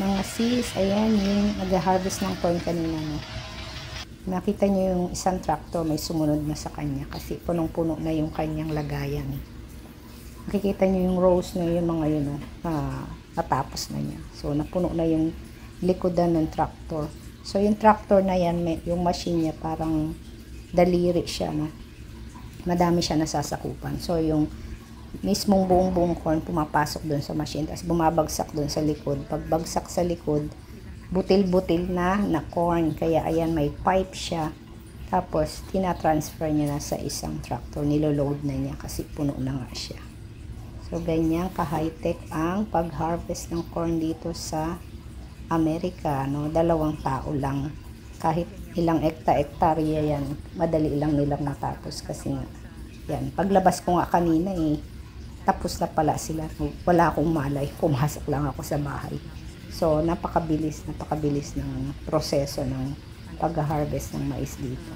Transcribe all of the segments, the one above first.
Mga sis, ayan yung nag-harvest ng corn kanina, no. Nakita nyo yung isang tractor may sumunod na sa kanya kasi punong-puno na yung kanyang lagayan. Nakikita nyo yung rows na yung mga yun, no, natapos na niya. So, napuno na yung likodan ng tractor. So, yung tractor na yan, yung machine niya parang daliri siya, no. Madami siya nasasakupan. So, yung mismong buong corn pumapasok doon sa machine, tapos bumabagsak doon sa likod. Pagbagsak sa likod, butil-butil na corn. Kaya ayan, may pipe siya. Tapos tinatransfer niya na sa isang tractor, niloload na niya kasi puno na nga siya. So ganyan ka high-tech ang pag-harvest ng corn dito sa Amerika, no. 2 tao lang, kahit ilang hektarya yan, madali lang nilang matapos kasi nga yan, paglabas ko nga kanina tapos na pala sila. Wala akong malay, pumasok lang ako sa bahay. So, napakabilis ng proseso ng pag-harvest ng mais dito.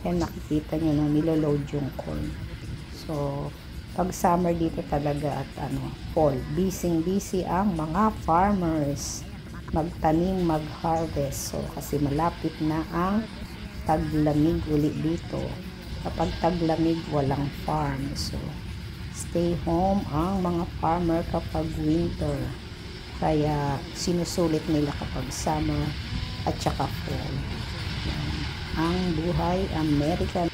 Yan, nakikita nyo na niloload yung corn. So, pag summer dito talaga at fall, busy ang mga farmers magtanim, mag-harvest. So, kasi malapit na ang taglamig uli dito. Kapag taglamig, walang farm. So, stay home ang mga farmer kapag winter. Kaya, sinusulit nila kapag summer at saka fall. Ang buhay American.